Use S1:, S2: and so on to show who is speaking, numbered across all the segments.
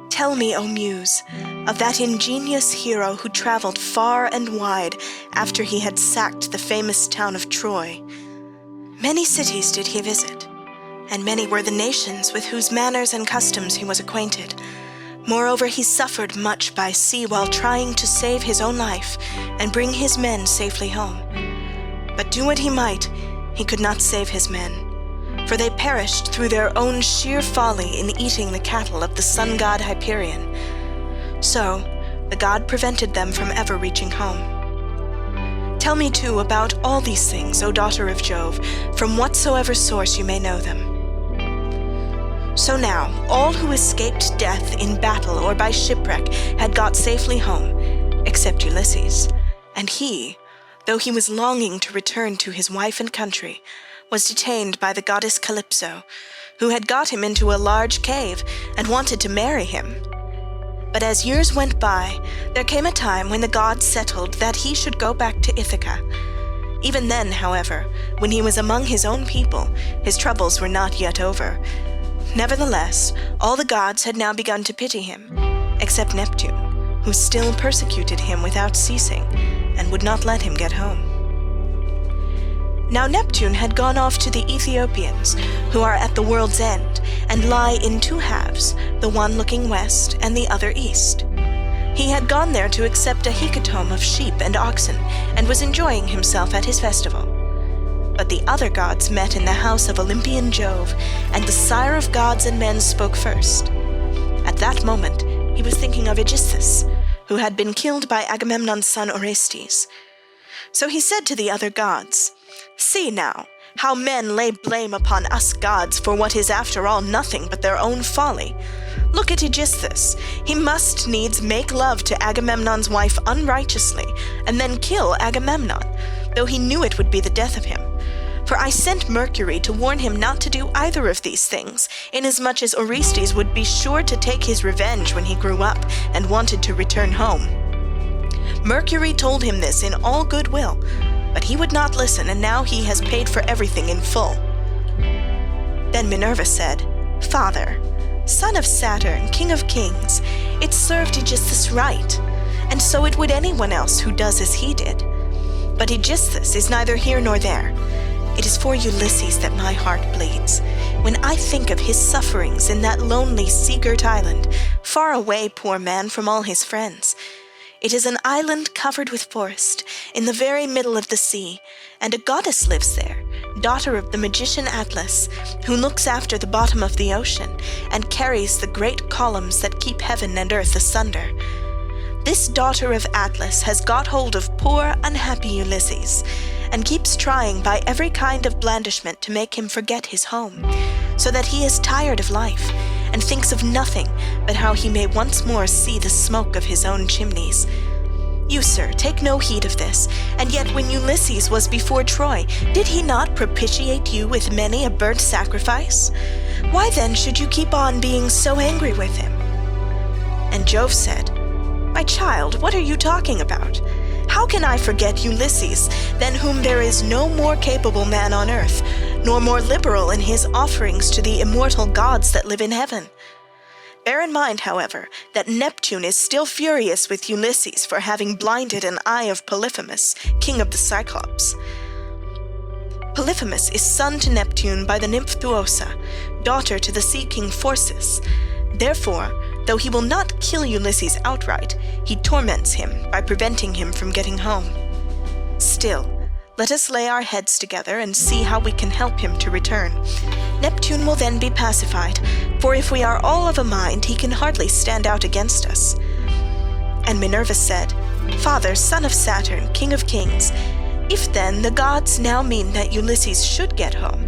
S1: Tell me, O Muse, of that ingenious hero who traveled far and wide after he had sacked the famous town of Troy. Many cities did he visit, and many were the nations with whose manners and customs he was acquainted. Moreover, he suffered much by sea while trying to save his own life and bring his men safely home. But do what he might, he could not save his men, for they perished through their own sheer folly in eating the cattle of the sun god Hyperion. So, the god prevented them from ever reaching home. Tell me too about all these things, O daughter of Jove, from whatsoever source you may know them. So now, all who escaped death in battle or by shipwreck had got safely home, except Ulysses, and he, though he was longing to return to his wife and country, was detained by the goddess Calypso, who had got him into a large cave and wanted to marry him. But as years went by, there came a time when the gods settled that he should go back to Ithaca. Even then, however, when he was among his own people, his troubles were not yet over. Nevertheless, all the gods had now begun to pity him, except Neptune, who still persecuted him without ceasing, and would not let him get home. Now Neptune had gone off to the Ethiopians, who are at the world's end, and lie in two halves, the one looking west and the other east. He had gone there to accept a hecatomb of sheep and oxen, and was enjoying himself at his festival. But the other gods met in the house of Olympian Jove, and the sire of gods and men spoke first. At that moment he was thinking of Aegisthus, who had been killed by Agamemnon's son Orestes. So he said to the other gods, "See now, how men lay blame upon us gods for what is after all nothing but their own folly. Look at Aegisthus. He must needs make love to Agamemnon's wife unrighteously, and then kill Agamemnon, though he knew it would be the death of him. For I sent Mercury to warn him not to do either of these things, inasmuch as Orestes would be sure to take his revenge when he grew up and wanted to return home. Mercury told him this in all good will, but he would not listen, and now he has paid for everything in full." Then Minerva said, "Father, son of Saturn, king of kings, it served Aegisthus right, and so it would anyone else who does as he did. But Aegisthus is neither here nor there. It is for Ulysses that my heart bleeds, when I think of his sufferings in that lonely sea-girt island, far away, poor man, from all his friends. It is an island covered with forest, in the very middle of the sea, and a goddess lives there, daughter of the magician Atlas, who looks after the bottom of the ocean, and carries the great columns that keep heaven and earth asunder. This daughter of Atlas has got hold of poor, unhappy Ulysses, and keeps trying by every kind of blandishment to make him forget his home, so that he is tired of life, and thinks of nothing but how he may once more see the smoke of his own chimneys. You, sir, take no heed of this, and yet when Ulysses was before Troy, did he not propitiate you with many a burnt sacrifice? Why then should you keep on being so angry with him?" And Jove said, "My child, what are you talking about? How can I forget Ulysses, than whom there is no more capable man on earth, nor more liberal in his offerings to the immortal gods that live in heaven? Bear in mind, however, that Neptune is still furious with Ulysses for having blinded an eye of Polyphemus, king of the Cyclops. Polyphemus is son to Neptune by the nymph Thuosa, daughter to the sea king Phorcys. Therefore, though he will not kill Ulysses outright, he torments him by preventing him from getting home. Still, let us lay our heads together and see how we can help him to return. Neptune will then be pacified, for if we are all of a mind, he can hardly stand out against us." And Minerva said, "Father, son of Saturn, king of kings, if then the gods now mean that Ulysses should get home,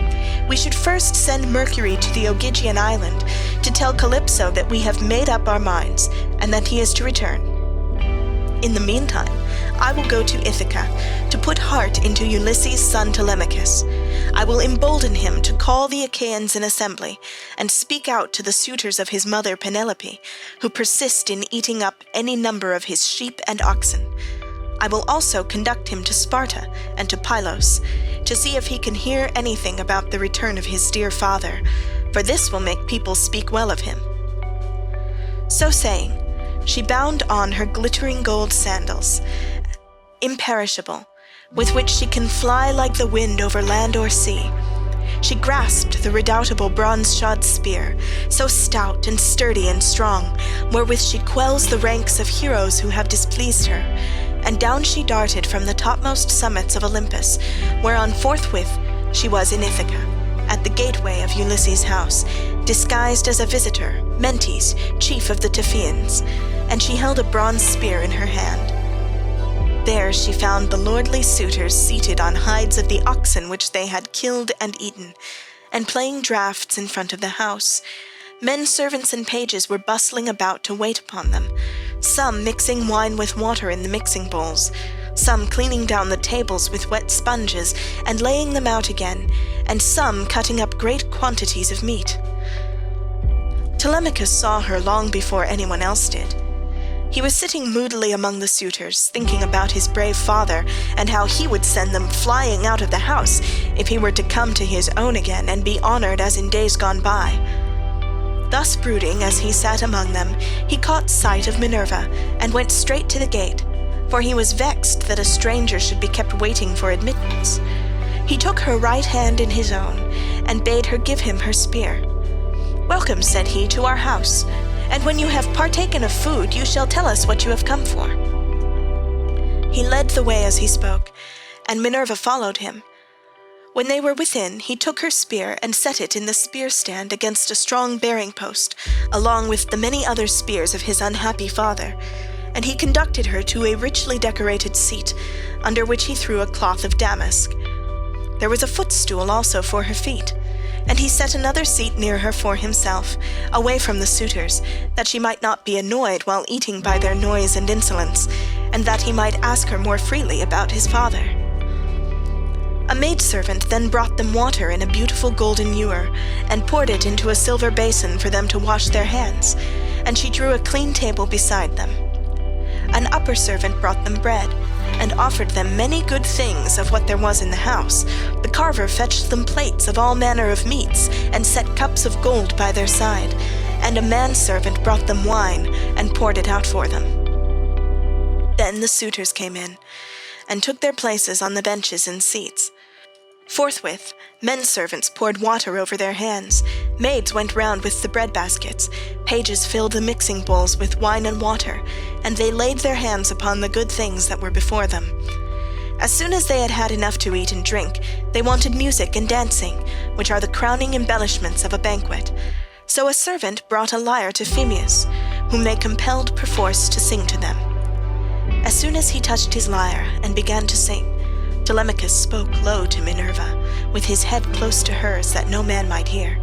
S1: we should first send Mercury to the Ogygian island to tell Calypso that we have made up our minds, and that he is to return. In the meantime, I will go to Ithaca to put heart into Ulysses' son Telemachus. I will embolden him to call the Achaeans in assembly, and speak out to the suitors of his mother Penelope, who persist in eating up any number of his sheep and oxen. I will also conduct him to Sparta and to Pylos, to see if he can hear anything about the return of his dear father, for this will make people speak well of him." So saying, she bound on her glittering gold sandals, imperishable, with which she can fly like the wind over land or sea. She grasped the redoubtable bronze-shod spear, so stout and sturdy and strong, wherewith she quells the ranks of heroes who have displeased her, and down she darted from the topmost summits of Olympus, whereon forthwith she was in Ithaca, at the gateway of Ulysses' house, disguised as a visitor, Mentes, chief of the Taphians, and she held a bronze spear in her hand. There she found the lordly suitors seated on hides of the oxen which they had killed and eaten, and playing draughts in front of the house. Men servants and pages were bustling about to wait upon them, some mixing wine with water in the mixing bowls, some cleaning down the tables with wet sponges and laying them out again, and some cutting up great quantities of meat. Telemachus saw her long before anyone else did. He was sitting moodily among the suitors, thinking about his brave father, and how he would send them flying out of the house if he were to come to his own again and be honored as in days gone by. Thus brooding as he sat among them, he caught sight of Minerva, and went straight to the gate, for he was vexed that a stranger should be kept waiting for admittance. He took her right hand in his own, and bade her give him her spear. "Welcome," said he, "to our house, and when you have partaken of food, you shall tell us what you have come for." He led the way as he spoke, and Minerva followed him. When they were within, he took her spear and set it in the spear stand against a strong bearing post, along with the many other spears of his unhappy father, and he conducted her to a richly decorated seat, under which he threw a cloth of damask. There was a footstool also for her feet, and he set another seat near her for himself, away from the suitors, that she might not be annoyed while eating by their noise and insolence, and that he might ask her more freely about his father. A maidservant then brought them water in a beautiful golden ewer, and poured it into a silver basin for them to wash their hands, and she drew a clean table beside them. An upper servant brought them bread, and offered them many good things of what there was in the house. The carver fetched them plates of all manner of meats, and set cups of gold by their side, and a manservant brought them wine, and poured it out for them. Then the suitors came in, and took their places on the benches and seats. Forthwith, men-servants poured water over their hands, maids went round with the bread baskets, pages filled the mixing bowls with wine and water, and they laid their hands upon the good things that were before them. As soon as they had had enough to eat and drink, they wanted music and dancing, which are the crowning embellishments of a banquet. So a servant brought a lyre to Phemius, whom they compelled perforce to sing to them. As soon as he touched his lyre and began to sing, Telemachus spoke low to Minerva, with his head close to hers that no man might hear.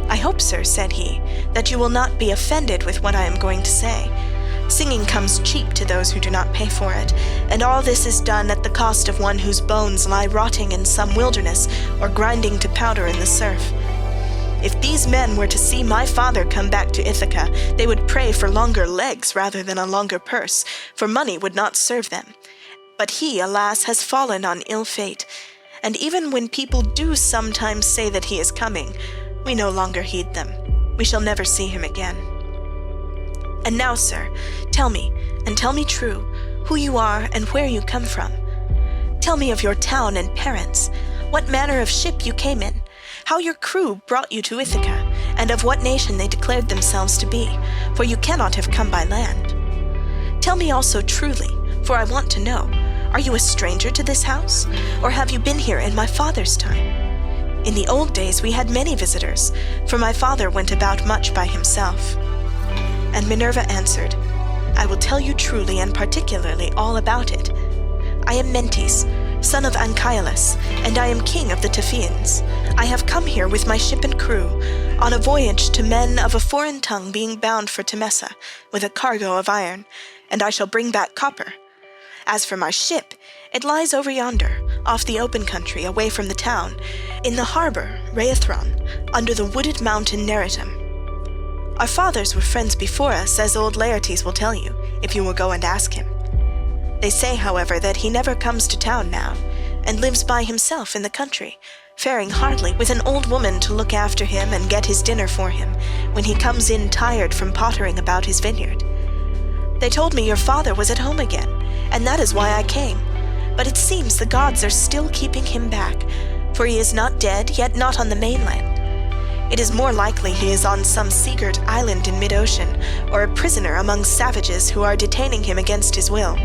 S1: "I hope, sir," said he, "that you will not be offended with what I am going to say. Singing comes cheap to those who do not pay for it, and all this is done at the cost of one whose bones lie rotting in some wilderness or grinding to powder in the surf. If these men were to see my father come back to Ithaca, they would pray for longer legs rather than a longer purse, for money would not serve them. But he, alas, has fallen on ill fate, and even when people do sometimes say that he is coming, we no longer heed them. We shall never see him again. And now, sir, tell me, and tell me true, who you are and where you come from. Tell me of your town and parents, what manner of ship you came in, how your crew brought you to Ithaca, and of what nation they declared themselves to be, for you cannot have come by land. Tell me also truly, for I want to know, are you a stranger to this house, or have you been here in my father's time? In the old days we had many visitors, for my father went about much by himself." And Minerva answered, "I will tell you truly and particularly all about it. I am Mentes, son of Anchialus, and I am king of the Taphians. I have come here with my ship and crew, on a voyage to men of a foreign tongue being bound for Temesa, with a cargo of iron, and I shall bring back copper. As for my ship, it lies over yonder, off the open country away from the town, in the harbor, Rheathron, under the wooded mountain Neritum. Our fathers were friends before us, as old Laertes will tell you, if you will go and ask him. They say, however, that he never comes to town now, and lives by himself in the country, faring hardly, with an old woman to look after him and get his dinner for him, when he comes in tired from pottering about his vineyard. They told me your father was at home again, and that is why I came. But it seems the gods are still keeping him back, for he is not dead, yet not on the mainland. It is more likely he is on some seagirt island in mid-ocean, or a prisoner among savages who are detaining him against his will.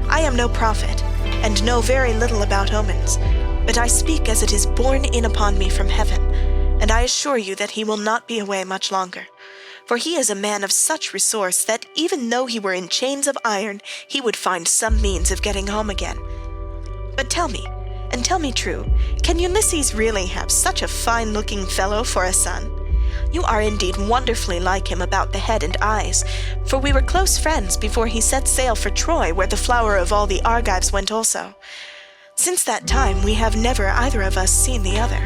S1: I am no prophet, and know very little about omens, but I speak as it is borne in upon me from heaven, and I assure you that he will not be away much longer. For he is a man of such resource that even though he were in chains of iron, he would find some means of getting home again. But tell me, and tell me true, can Ulysses really have such a fine-looking fellow for a son? You are indeed wonderfully like him about the head and eyes, for we were close friends before he set sail for Troy, where the flower of all the Argives went also. Since that time we have never either of us seen the other.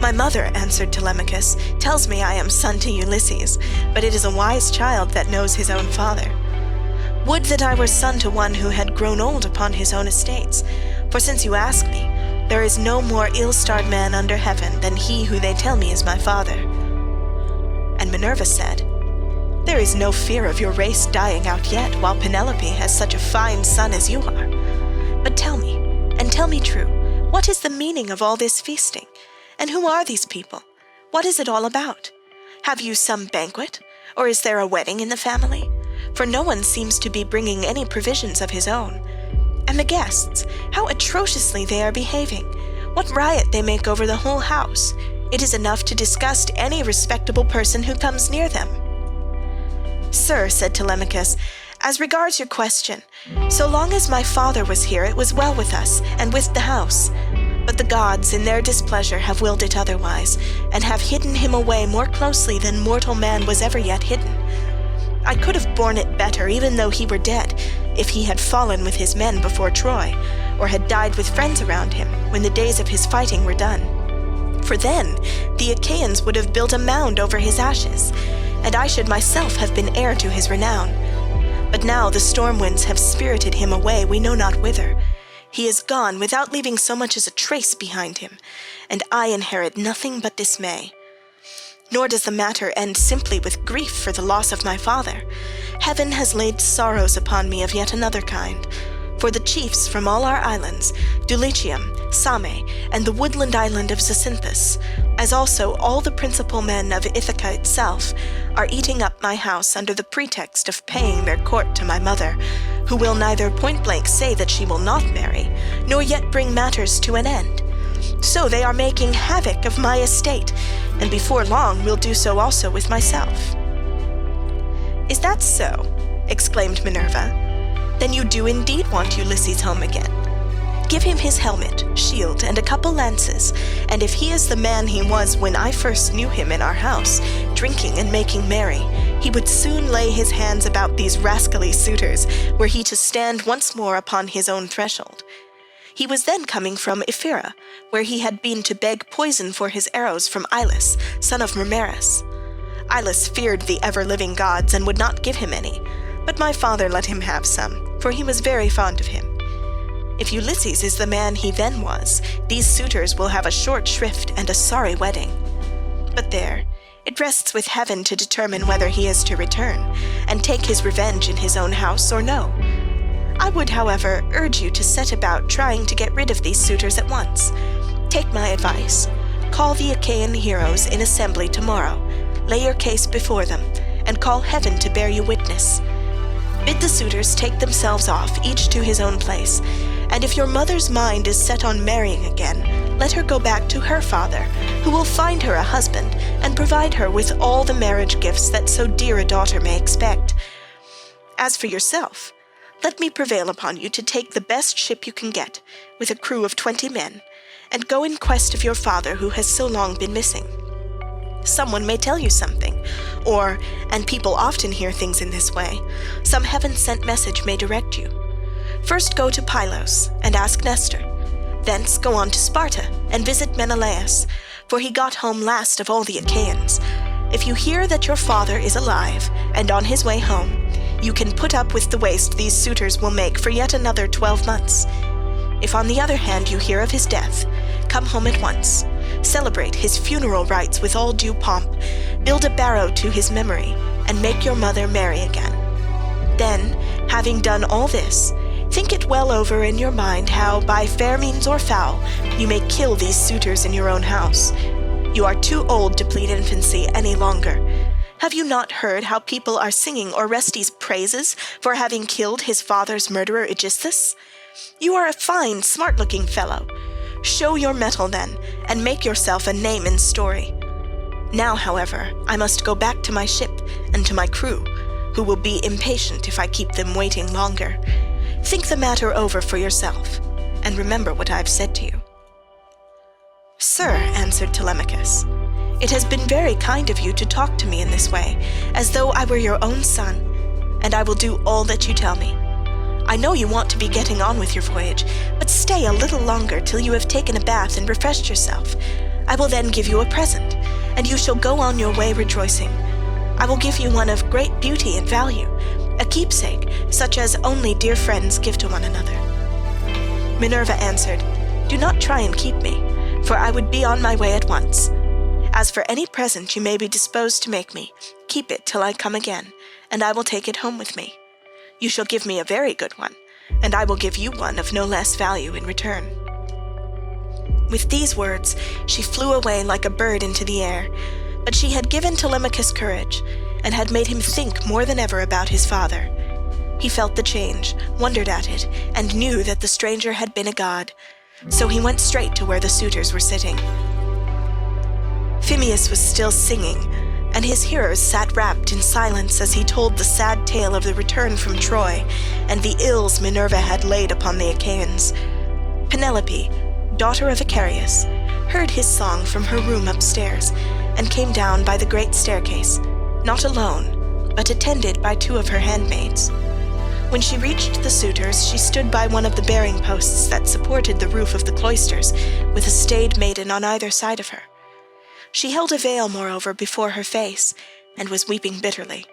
S1: My mother, answered Telemachus, tells me I am son to Ulysses, but it is a wise child that knows his own father. Would that I were son to one who had grown old upon his own estates, for since you ask me, there is no more ill-starred man under heaven than he who they tell me is my father. And Minerva said, There is no fear of your race dying out yet, while Penelope has such a fine son as you are. But tell me, and tell me true, what is the meaning of all this feasting? And who are these people? What is it all about? Have you some banquet, or is there a wedding in the family? For no one seems to be bringing any provisions of his own. And the guests, how atrociously they are behaving! What riot they make over the whole house! It is enough to disgust any respectable person who comes near them. Sir, said Telemachus, as regards your question, so long as my father was here it was well with us, and with the house. But the gods, in their displeasure, have willed it otherwise, and have hidden him away more closely than mortal man was ever yet hidden. I could have borne it better, even though he were dead, if he had fallen with his men before Troy, or had died with friends around him, when the days of his fighting were done. For then the Achaeans would have built a mound over his ashes, and I should myself have been heir to his renown. But now the storm winds have spirited him away we know not whither. He is gone without leaving so much as a trace behind him, and I inherit nothing but dismay. Nor does the matter end simply with grief for the loss of my father. Heaven has laid sorrows upon me of yet another kind. For the chiefs from all our islands, Dulichium, Same, and the woodland island of Zacynthus, as also all the principal men of Ithaca itself, are eating up my house under the pretext of paying their court to my mother, who will neither point-blank say that she will not marry, nor yet bring matters to an end. So they are making havoc of my estate, and before long will do so also with myself. Is that so? Exclaimed Minerva. Then you do indeed want Ulysses home again. Give him his helmet, shield, and a couple lances, and if he is the man he was when I first knew him in our house, drinking and making merry, he would soon lay his hands about these rascally suitors, were he to stand once more upon his own threshold. He was then coming from Ephyra, where he had been to beg poison for his arrows from Ilus, son of Mermerus. Ilus feared the ever-living gods and would not give him any, but my father let him have some, for he was very fond of him. If Ulysses is the man he then was, these suitors will have a short shrift and a sorry wedding. But there, it rests with heaven to determine whether he is to return, and take his revenge in his own house or no. I would, however, urge you to set about trying to get rid of these suitors at once. Take my advice. Call the Achaean heroes in assembly tomorrow, lay your case before them, and call heaven to bear you witness. Bid the suitors take themselves off, each to his own place, and if your mother's mind is set on marrying again, let her go back to her father, who will find her a husband, and provide her with all the marriage gifts that so dear a daughter may expect. As for yourself, let me prevail upon you to take the best ship you can get, with a crew of 20 men, and go in quest of your father who has so long been missing. Someone may tell you something, or, and people often hear things in this way, some heaven-sent message may direct you. First go to Pylos and ask Nestor. Thence go on to Sparta and visit Menelaus, for he got home last of all the Achaeans. If you hear that your father is alive and on his way home, you can put up with the waste these suitors will make for yet another 12 months. If on the other hand you hear of his death, come home at once. Celebrate his funeral rites with all due pomp, build a barrow to his memory, and make your mother marry again. Then, having done all this, think it well over in your mind how, by fair means or foul, you may kill these suitors in your own house. You are too old to plead infancy any longer. Have you not heard how people are singing Orestes' praises for having killed his father's murderer Aegisthus? You are a fine, smart-looking fellow. Show your mettle then, and make yourself a name in story. Now, however, I must go back to my ship and to my crew, who will be impatient if I keep them waiting longer. Think the matter over for yourself, and remember what I have said to you." "Sir," answered Telemachus, "it has been very kind of you to talk to me in this way, as though I were your own son, and I will do all that you tell me. I know you want to be getting on with your voyage, but stay a little longer till you have taken a bath and refreshed yourself. I will then give you a present, and you shall go on your way rejoicing. I will give you one of great beauty and value, a keepsake such as only dear friends give to one another." Minerva answered, "Do not try and keep me, for I would be on my way at once. As for any present you may be disposed to make me, keep it till I come again, and I will take it home with me. You shall give me a very good one, and I will give you one of no less value in return." With these words, she flew away like a bird into the air, but she had given Telemachus courage, and had made him think more than ever about his father. He felt the change, wondered at it, and knew that the stranger had been a god, so he went straight to where the suitors were sitting. Phemius was still singing, and his hearers sat rapt in silence as he told the sad tale of the return from Troy, and the ills Minerva had laid upon the Achaeans. Penelope, daughter of Icarius, heard his song from her room upstairs, and came down by the great staircase, not alone, but attended by 2 of her handmaids. When she reached the suitors, she stood by one of the bearing posts that supported the roof of the cloisters, with a staid maiden on either side of her. She held a veil, moreover, before her face, and was weeping bitterly.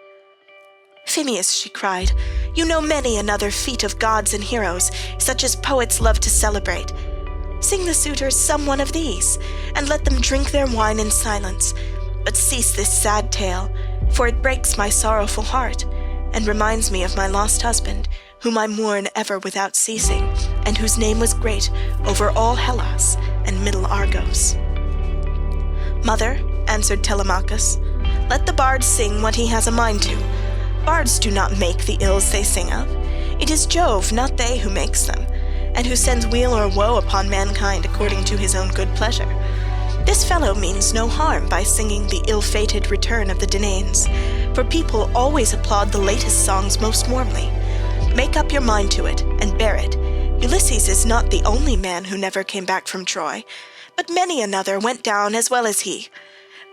S1: "Phemius," she cried, "you know many another feat of gods and heroes, such as poets love to celebrate. Sing the suitors some one of these, and let them drink their wine in silence. But cease this sad tale, for it breaks my sorrowful heart, and reminds me of my lost husband, whom I mourn ever without ceasing, and whose name was great over all Hellas and middle Argos." "Mother," answered Telemachus, "let the bard sing what he has a mind to. Bards do not make the ills they sing of. It is Jove, not they, who makes them, and who sends weal or woe upon mankind according to his own good pleasure. This fellow means no harm by singing the ill-fated return of the Danaans, for people always applaud the latest songs most warmly. Make up your mind to it, and bear it. Ulysses is not the only man who never came back from Troy, but many another went down as well as he.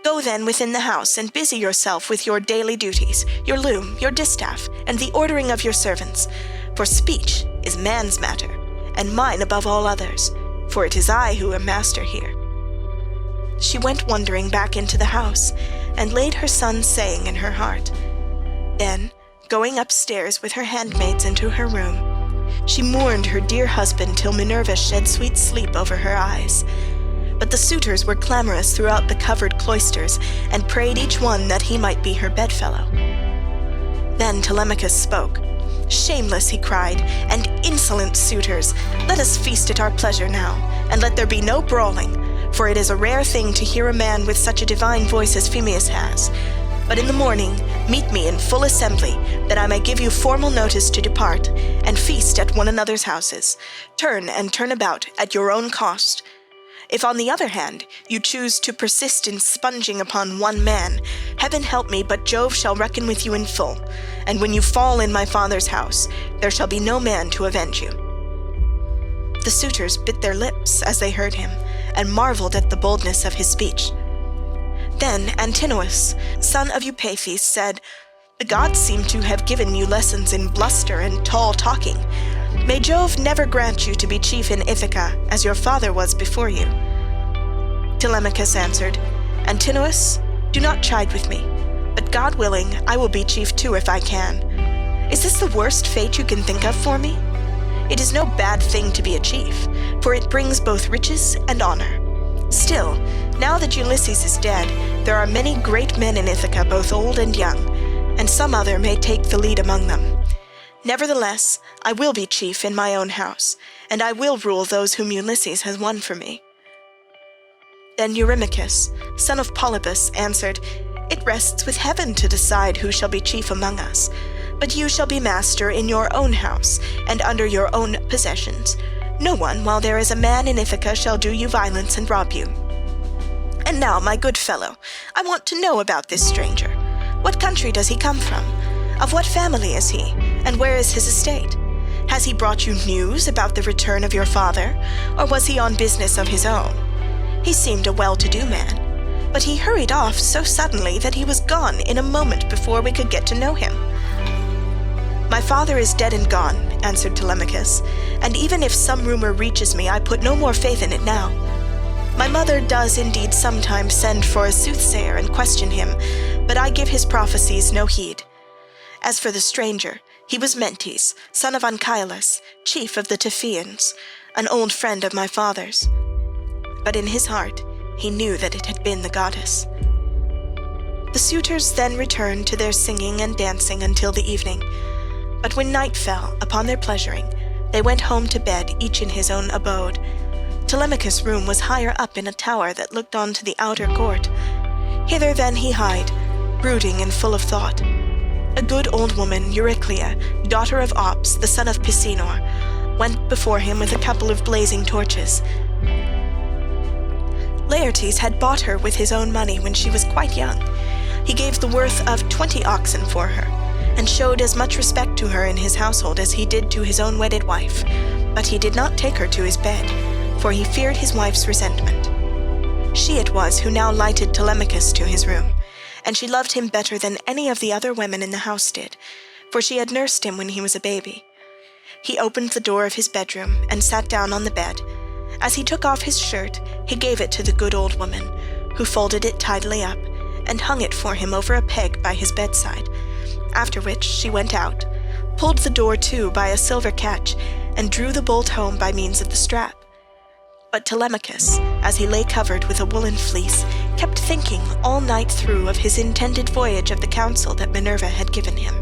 S1: Go then within the house, and busy yourself with your daily duties, your loom, your distaff, and the ordering of your servants, for speech is man's matter, and mine above all others, for it is I who am master here." She went wondering back into the house, and laid her son's saying in her heart. Then, going upstairs with her handmaids into her room, she mourned her dear husband till Minerva shed sweet sleep over her eyes. But the suitors were clamorous throughout the covered cloisters, and prayed each one that he might be her bedfellow. Then Telemachus spoke. "Shameless," he cried, "and insolent suitors, let us feast at our pleasure now, and let there be no brawling, for it is a rare thing to hear a man with such a divine voice as Phemius has. But in the morning meet me in full assembly, that I may give you formal notice to depart, and feast at one another's houses. Turn and turn about at your own cost. If on the other hand you choose to persist in sponging upon one man, heaven help me, but Jove shall reckon with you in full, and when you fall in my father's house, there shall be no man to avenge you." The suitors bit their lips as they heard him, and marveled at the boldness of his speech. Then Antinous, son of Eupeithes, said, "The gods seem to have given you lessons in bluster and tall talking. May Jove never grant you to be chief in Ithaca, as your father was before you." Telemachus answered, "Antinous, do not chide with me, but God willing, I will be chief too if I can. Is this the worst fate you can think of for me? It is no bad thing to be a chief, for it brings both riches and honor. Still, now that Ulysses is dead, there are many great men in Ithaca, both old and young, and some other may take the lead among them. Nevertheless, I will be chief in my own house, and I will rule those whom Ulysses has won for me." Then Eurymachus, son of Polybus, answered, "It rests with heaven to decide who shall be chief among us. But you shall be master in your own house, and under your own possessions. No one, while there is a man in Ithaca, shall do you violence and rob you. And now, my good fellow, I want to know about this stranger. What country does he come from? Of what family is he? And where is his estate? Has he brought you news about the return of your father, or was he on business of his own? He seemed a well-to-do man, but he hurried off so suddenly that he was gone in a moment before we could get to know him." "My father is dead and gone," answered Telemachus, "and even if some rumor reaches me, I put no more faith in it now. My mother does indeed sometimes send for a soothsayer and question him, but I give his prophecies no heed. As for the stranger, he was Mentes, son of Anchialus, chief of the Taphians, an old friend of my father's. But in his heart he knew that it had been the goddess." The suitors then returned to their singing and dancing until the evening. But when night fell upon their pleasuring, they went home to bed, each in his own abode. Telemachus' room was higher up in a tower that looked on to the outer court. Hither then he hied, brooding and full of thought. A good old woman, Euryclea, daughter of Ops, the son of Pisenor, went before him with a couple of blazing torches. Laertes had bought her with his own money when she was quite young. He gave the worth of 20 oxen for her, and showed as much respect to her in his household as he did to his own wedded wife, but he did not take her to his bed, for he feared his wife's resentment. She it was who now lighted Telemachus to his room, and she loved him better than any of the other women in the house did, for she had nursed him when he was a baby. He opened the door of his bedroom and sat down on the bed. As he took off his shirt, he gave it to the good old woman, who folded it tidily up and hung it for him over a peg by his bedside, after which she went out, pulled the door to by a silver catch, and drew the bolt home by means of the strap. But Telemachus, as he lay covered with a woolen fleece, kept thinking all night through of his intended voyage of the counsel that Minerva had given him.